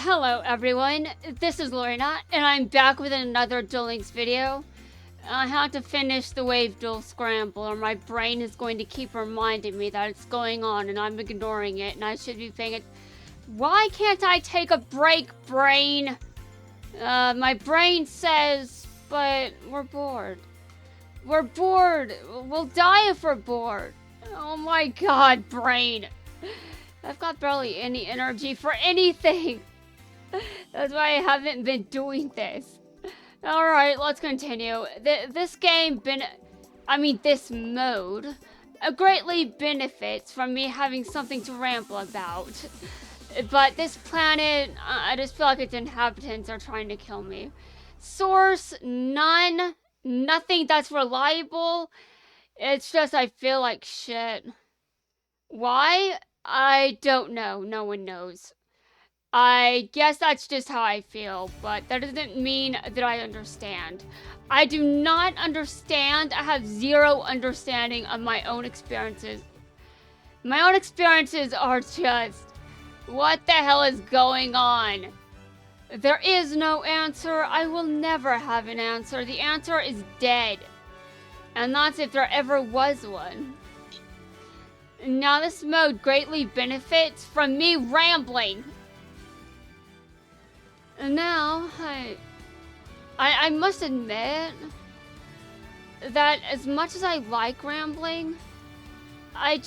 Hello everyone, this is Lorena, and I'm back with another Duel Links video. I have to finish the wave duel scramble, or my brain is going to keep reminding me that it's going on and I'm ignoring it, and I should be paying it. Why can't I take a break, brain? My brain says, but we're bored. We're bored. We'll die if we're bored. Oh my god, brain. I've got barely any energy for anything. That's why I haven't been doing this. Alright, let's continue. This mode greatly benefits from me having something to ramble about. But this planet, I just feel like its inhabitants are trying to kill me. Source, none. Nothing that's reliable. It's just I feel like shit. Why? I don't know. No one knows. I guess that's just how I feel, but that doesn't mean that I understand. I do not understand. I have zero understanding of my own experiences. My own experiences are just, what the hell is going on? There is no answer. I will never have an answer. The answer is dead. And that's if there ever was one. Now this mode greatly benefits from me rambling. And now, I must admit that as much as I like rambling, I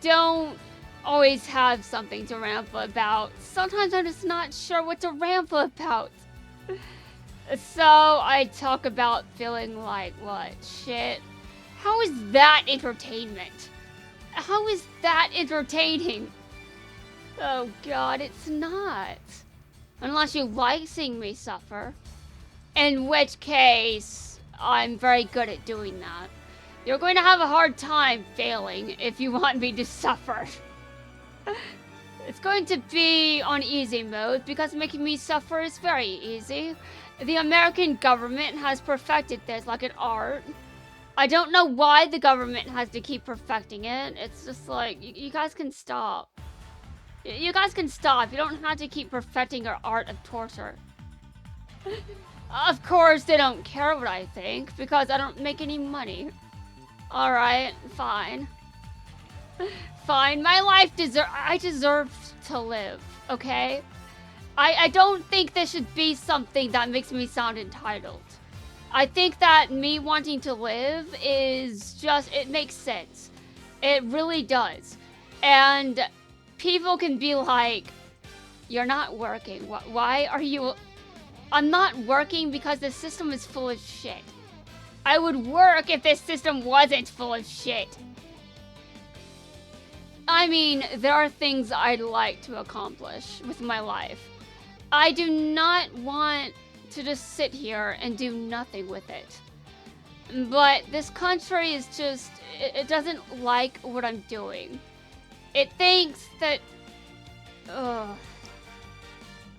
don't always have something to ramble about. Sometimes I'm just not sure what to ramble about. So I talk about feeling like, what, shit? How is that entertainment? How is that entertaining? Oh god, it's not. Unless you like seeing me suffer. In which case, I'm very good at doing that. You're going to have a hard time failing if you want me to suffer. It's going to be on easy mode because making me suffer is very easy. The American government has perfected this like an art. I don't know why the government has to keep perfecting it. It's just like, you guys can stop. You guys can stop. You don't have to keep perfecting your art of torture. Of course, they don't care what I think, because I don't make any money. Alright, fine. Fine, my life I deserve to live, okay? I don't think this should be something that makes me sound entitled. I think that me wanting to live is just, it makes sense. It really does. And people can be like, you're not working. Why are you? I'm not working because the system is full of shit. I would work if this system wasn't full of shit. I mean, there are things I'd like to accomplish with my life. I do not want to just sit here and do nothing with it. But this country is just, it doesn't like what I'm doing. It thinks that,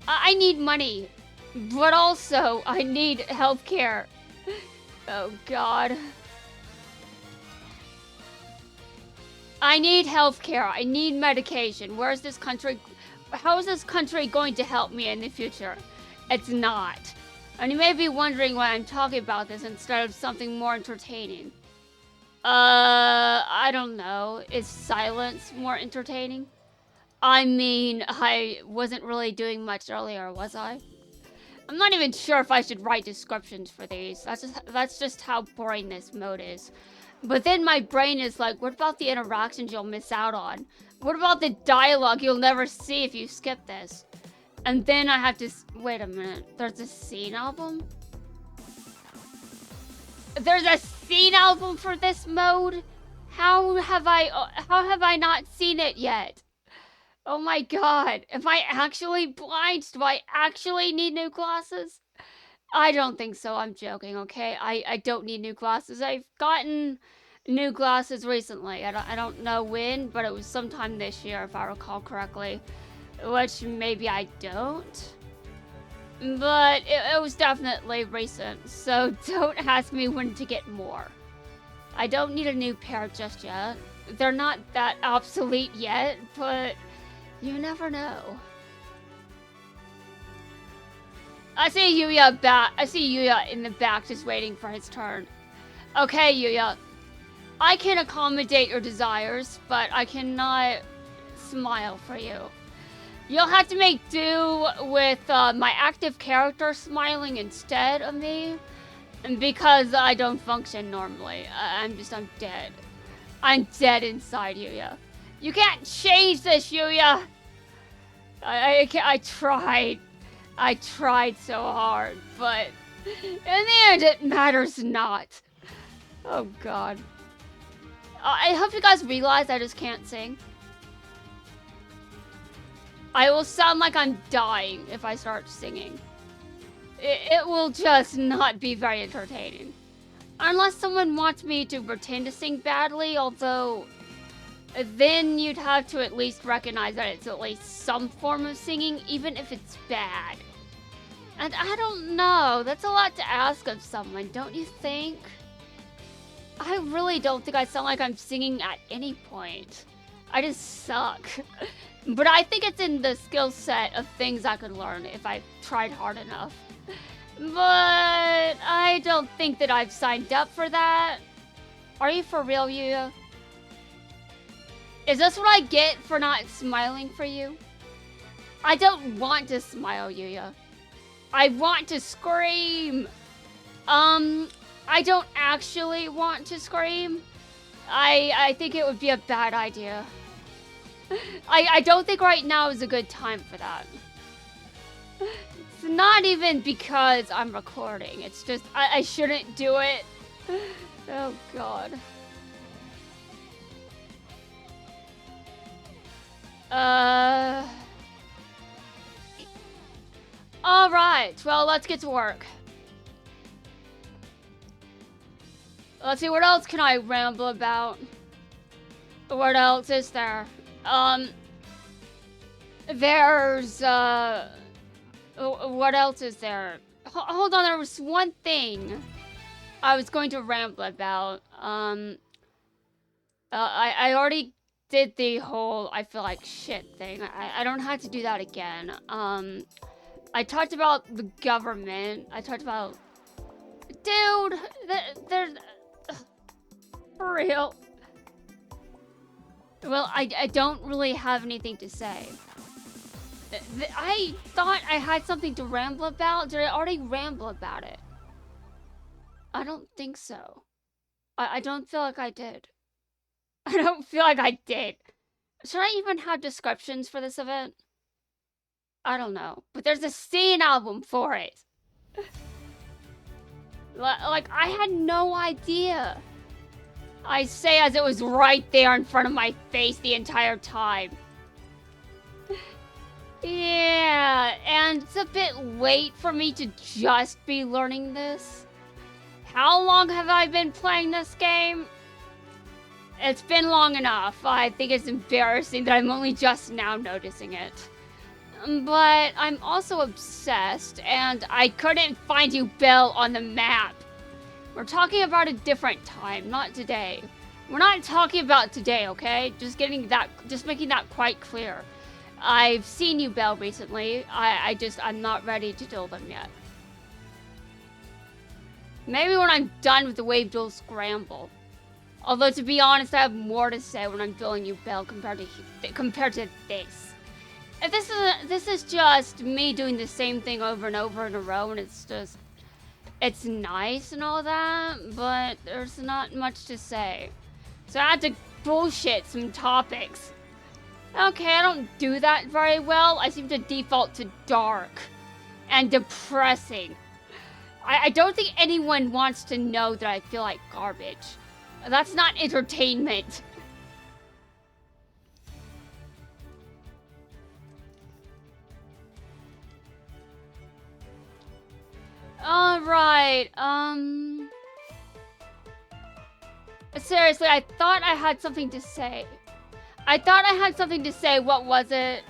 I need money, but also I need healthcare. Oh god. I need healthcare, I need medication. Where's this country? How is this country going to help me in the future? It's not. And you may be wondering why I'm talking about this instead of something more entertaining. I don't know. Is silence more entertaining? I mean, I wasn't really doing much earlier, was I? I'm not even sure if I should write descriptions for these. That's just how boring this mode is. But then my brain is like, what about the interactions you'll miss out on? What about the dialogue you'll never see if you skip this? And then I have to, wait a minute, there's a scene album? There's a scene album for this mode? How have I not seen it yet? Oh my god, am I actually blind? Do I actually need new glasses? I don't think so, I'm joking, okay? I don't need new glasses. I've gotten new glasses recently. I don't know when, but it was sometime this year if I recall correctly. Which maybe I don't. But it was definitely recent, so don't ask me when to get more. I don't need a new pair just yet. They're not that obsolete yet, but You never know. I see Yuya back. I see Yuya in the back just waiting for his turn. Okay, Yuya. I can accommodate your desires, but I cannot smile for you. You'll have to make do with my active character smiling instead of me. And because I don't function normally. I'm dead. I'm dead inside, Yuya. You can't change this, Yuya! I tried. I tried so hard, but in the end, it matters not. Oh, God. I hope you guys realize I just can't sing. I will sound like I'm dying if I start singing. It will just not be very entertaining. Unless someone wants me to pretend to sing badly, although then you'd have to at least recognize that it's at least some form of singing, even if it's bad. And I don't know, that's a lot to ask of someone, don't you think? I really don't think I sound like I'm singing at any point. I just suck. But I think it's in the skill set of things I could learn if I tried hard enough. But I don't think that I've signed up for that. Are you for real, Yuya? Is this what I get for not smiling for you? I don't want to smile, Yuya. I want to scream. I don't actually want to scream. I think it would be a bad idea. I don't think right now is a good time for that. It's not even because I'm recording. It's just, I shouldn't do it. Oh, God. Alright, well, let's get to work. Let's see, what else can I ramble about? What else is there? There's, what else is there? Hold on, there was one thing I was going to ramble about. I already did the whole I feel like shit thing. I don't have to do that again. I talked about the government. I talked about... Dude! There's... For real. Well, I don't really have anything to say. I thought I had something to ramble about. Did I already ramble about it? I don't think so. I don't feel like I did. I don't feel like I did. Should I even have descriptions for this event? I don't know. But there's a scene album for it. Like, I had no idea. I say as it was right there in front of my face the entire time. Yeah, and it's a bit late for me to just be learning this. How long have I been playing this game? It's been long enough. I think it's embarrassing that I'm only just now noticing it. But I'm also obsessed, and I couldn't find you, Bill, on the map. We're talking about a different time, not today. We're not talking about today, okay? Just making that quite clear. I've seen you, Belle, recently. I'm not ready to duel them yet. Maybe when I'm done with the Wave Duel Scramble. Although, to be honest, I have more to say when I'm dueling you, Belle, compared to this. If this is just me doing the same thing over and over in a row, and it's nice and all that, but there's not much to say. So I had to bullshit some topics. Okay, I don't do that very well. I seem to default to dark and depressing. I don't think anyone wants to know that I feel like garbage. That's not entertainment. Alright, seriously, I thought I had something to say. What was it?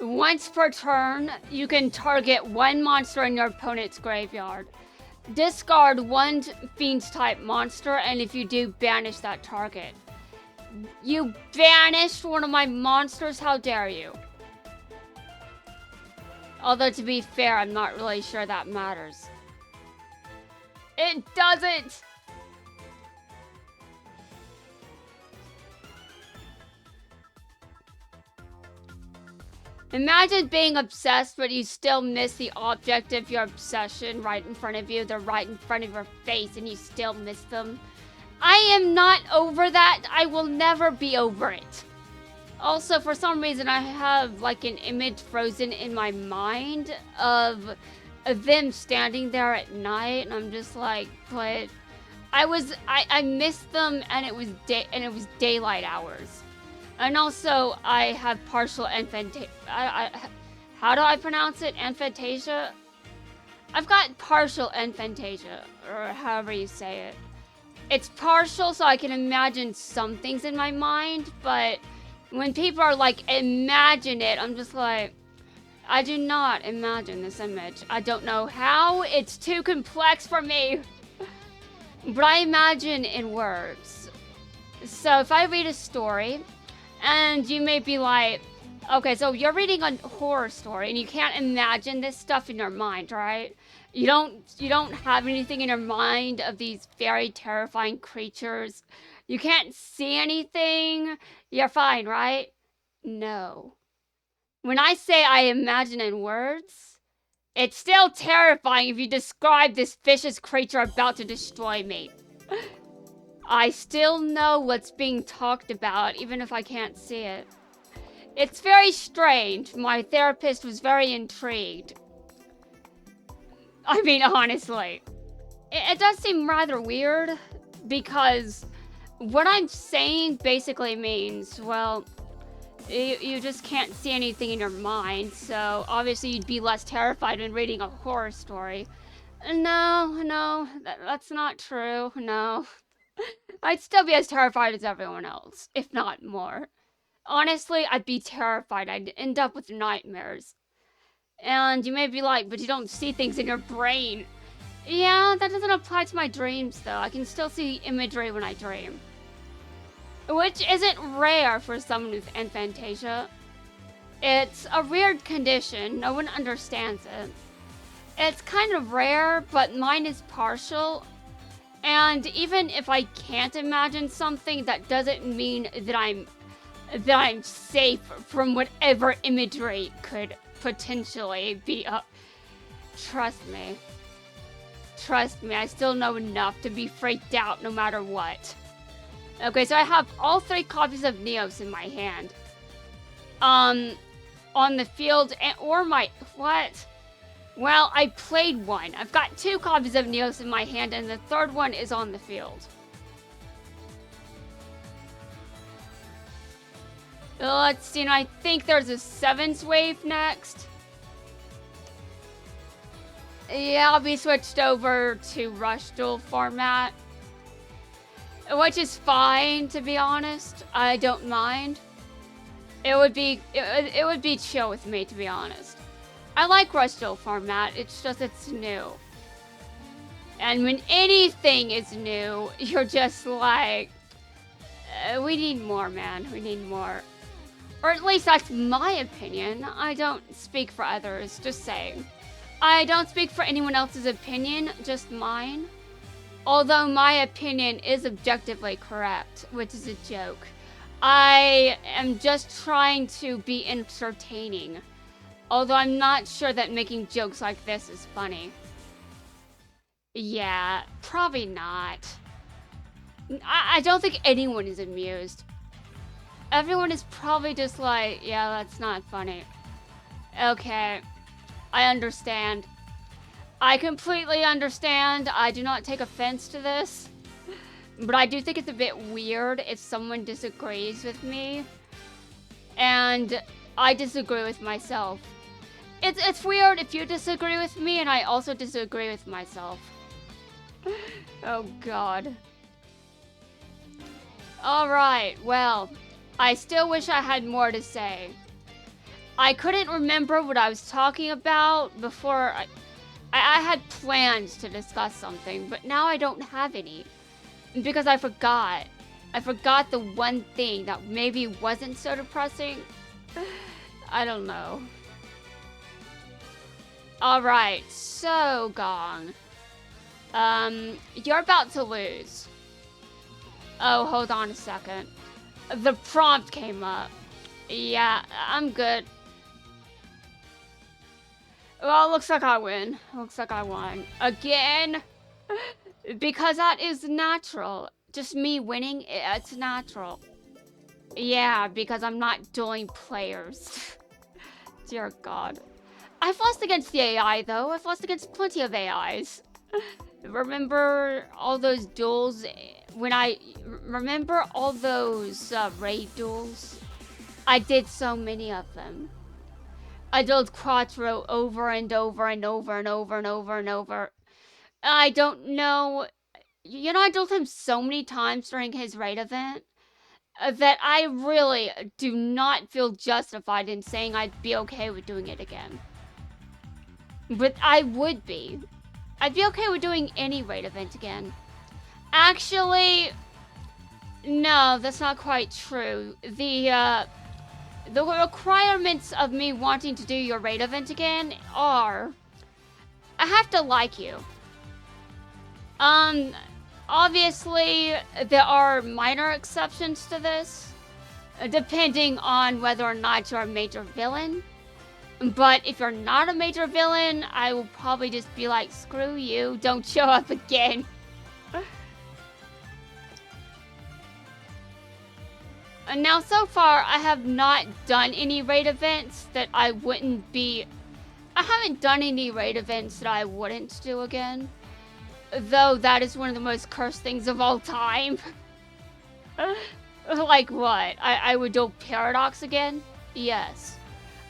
Once per turn, you can target one monster in your opponent's graveyard. Discard one Fiend's type monster, and if you do, banish that target. You banished one of my monsters? How dare you? Although, to be fair, I'm not really sure that matters. It doesn't! Imagine being obsessed, but you still miss the object of your obsession right in front of you. They're right in front of your face, and you still miss them. I am not over that. I will never be over it. Also, for some reason, I have like an image frozen in my mind of them standing there at night, and I'm just like, but I missed them, and it was daylight hours. And also, I have partial emphantasia. How do I pronounce it? Emphantasia? I've got partial emphantasia, or however you say it. It's partial, so I can imagine some things in my mind, but when people are like, imagine it, I'm just like, I do not imagine this image. I don't know how. It's too complex for me. But I imagine in words. So if I read a story, and you may be like, okay, so you're reading a horror story and you can't imagine this stuff in your mind, right? You don't have anything in your mind of these very terrifying creatures. You can't see anything. You're fine, right? No. When I say I imagine in words, it's still terrifying if you describe this vicious creature about to destroy me. I still know what's being talked about, even if I can't see it. It's very strange. My therapist was very intrigued. I mean, honestly. It does seem rather weird, because what I'm saying basically means, well, you just can't see anything in your mind, so obviously you'd be less terrified when reading a horror story. No, that's not true, no. I'd still be as terrified as everyone else, if not more. Honestly, I'd be terrified. I'd end up with nightmares. And you may be like, but you don't see things in your brain. Yeah, that doesn't apply to my dreams, though. I can still see imagery when I dream. Which isn't rare for someone with emphantasia. It's a weird condition. No one understands it. It's kind of rare, but mine is partial. And even if I can't imagine something, that doesn't mean that I'm safe from whatever imagery could potentially be up. Trust me. Trust me, I still know enough to be freaked out no matter what. Okay, so I have all 3 copies of Neos in my hand. On the field, or my... What? Well, I played one. I've got 2 copies of Neos in my hand, and the 3rd one is on the field. Let's see, and I think there's a 7th wave next. Yeah, I'll be switched over to Rush Duel format. Which is fine, to be honest. I don't mind. It would be chill with me, to be honest. I like Rush Duel format, it's just it's new. And when anything is new, you're just like, we need more, man, we need more. Or at least that's my opinion. I don't speak for others, just saying. I don't speak for anyone else's opinion, just mine. Although my opinion is objectively correct, which is a joke. I am just trying to be entertaining. Although I'm not sure that making jokes like this is funny. Yeah, probably not. I don't think anyone is amused. Everyone is probably just like, yeah, that's not funny. Okay, I understand. I completely understand. I do not take offense to this. But I do think it's a bit weird if someone disagrees with me. And I disagree with myself. It's weird if you disagree with me and I also disagree with myself. Oh god. Alright, well, I still wish I had more to say. I couldn't remember what I was talking about before. I had plans to discuss something, but now I don't have any. Because I forgot. I forgot the one thing that maybe wasn't so depressing. I don't know. Alright, so Gong. You're about to lose. Oh, hold on a second. The prompt came up. Yeah, I'm good. Well, looks like I win. Looks like I won. Again? Because that is natural. Just me winning, it's natural. Yeah, because I'm not dueling players. Dear God. I've lost against the AI, though. I've lost against plenty of AIs. Remember all those duels when remember all those raid duels? I did so many of them. I dueled Quattro over and over and over and over and over and over. I don't know. You know, I dueled him so many times during his raid event that I really do not feel justified in saying I'd be okay with doing it again. But I would be. I'd be okay with doing any raid event again. Actually, no, that's not quite true. The requirements of me wanting to do your raid event again are, I have to like you. Obviously, there are minor exceptions to this, depending on whether or not you're a major villain. But if you're not a major villain, I will probably just be like, screw you, don't show up again. And now, so far, I have not done any raid events that I wouldn't be... I haven't done any raid events that I wouldn't do again. Though that is one of the most cursed things of all time. Like what? I would do Paradox again? Yes.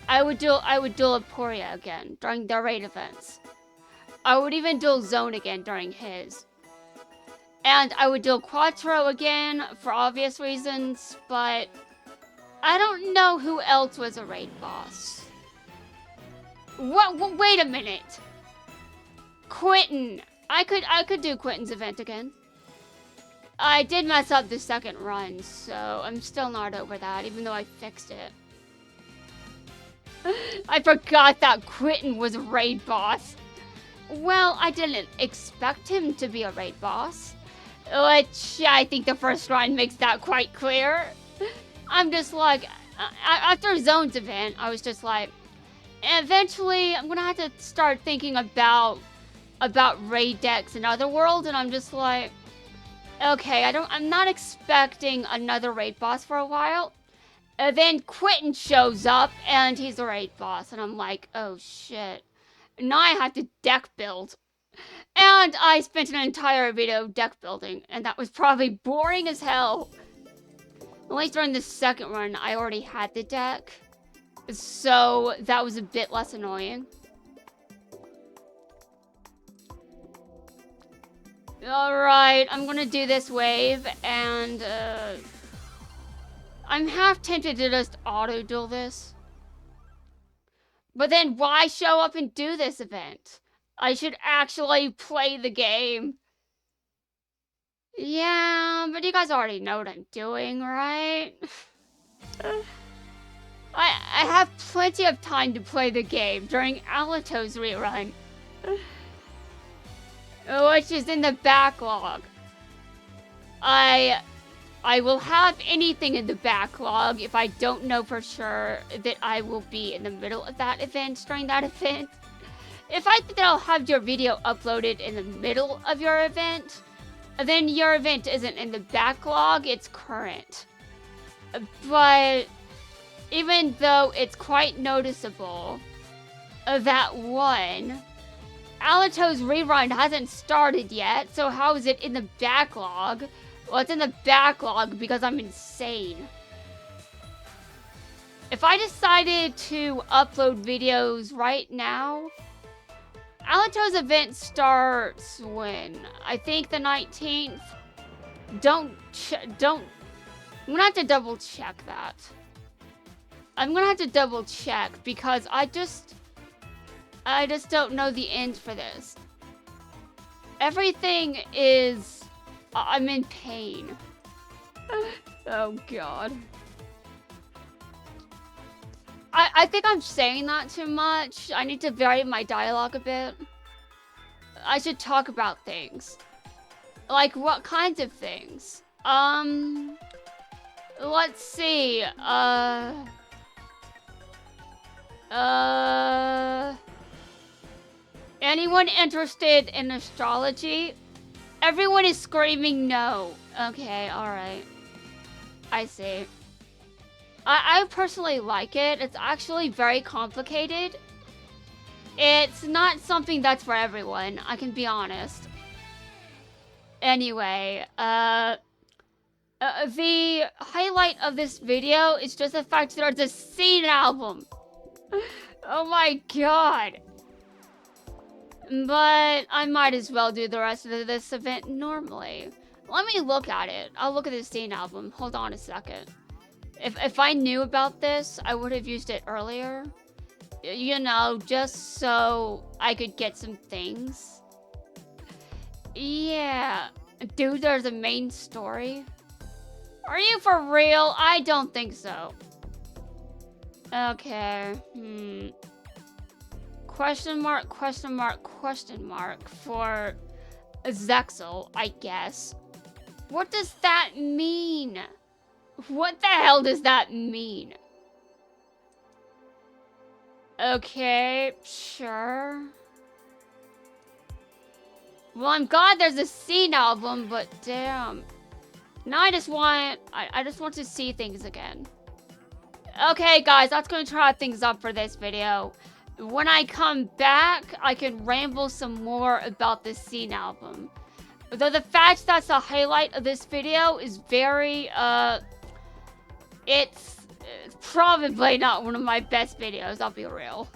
I would do Aporia again during their raid events. I would even do Zone again during his. And I would do Quattro again for obvious reasons, but I don't know who else was a raid boss. What? Wait a minute. Quentin. I could do Quentin's event again. I did mess up the second run, so I'm still not over that, even though I fixed it. I forgot that Quentin was a raid boss. Well, I didn't expect him to be a raid boss, which I think the first run makes that quite clear. I'm just like, after Zone's event, I was just like, eventually I'm gonna have to start thinking about raid decks in Otherworld, and I'm just like, okay, I'm not expecting another raid boss for a while. And then Quentin shows up, and he's a raid boss, and I'm like, oh shit. Now I have to deck build. And I spent an entire video deck building, and that was probably boring as hell. At least during the second run, I already had the deck, so that was a bit less annoying. Alright, I'm gonna do this wave, and I'm half tempted to just auto-duel this. But then why show up and do this event? I should actually play the game. Yeah, but you guys already know what I'm doing, right? I have plenty of time to play the game during Alito's rerun. Which is in the backlog. I will have anything in the backlog if I don't know for sure that I will be in the middle of that event during that event. If I think that I'll have your video uploaded in the middle of your event, then your event isn't in the backlog, it's current. But even though it's quite noticeable that one, Alito's rerun hasn't started yet, so how is it in the backlog? Well, it's in the backlog because I'm insane. If I decided to upload videos right now, Alito's event starts when? I think the 19th. I'm gonna have to double check that. I'm gonna have to double check because I just don't know the end for this. Everything is... I'm in pain. Oh, God. I think I'm saying that too much. I need to vary my dialogue a bit. I should talk about things. Like, what kinds of things? Let's see. Anyone interested in astrology? Everyone is screaming no. Okay, alright. I see. I personally like it. It's actually very complicated. It's not something that's for everyone, I can be honest. Anyway, the highlight of this video is just the fact that there's a scene album. Oh my god. But I might as well do the rest of this event normally. Let me look at it. I'll look at the scene album. Hold on a second. If I knew about this, I would have used it earlier. You know, just so I could get some things. Yeah. Dude, there's a main story. Are you for real? I don't think so. Okay. Question mark, question mark, question mark for Zexel, I guess. What does that mean? What the hell does that mean? Okay, sure. Well, I'm glad there's a scene album, but damn. Now I just want to see things again. Okay, guys, that's gonna try things up for this video. When I come back, I can ramble some more about the scene album. Though the fact that's the highlight of this video is very, it's probably not one of my best videos, I'll be real.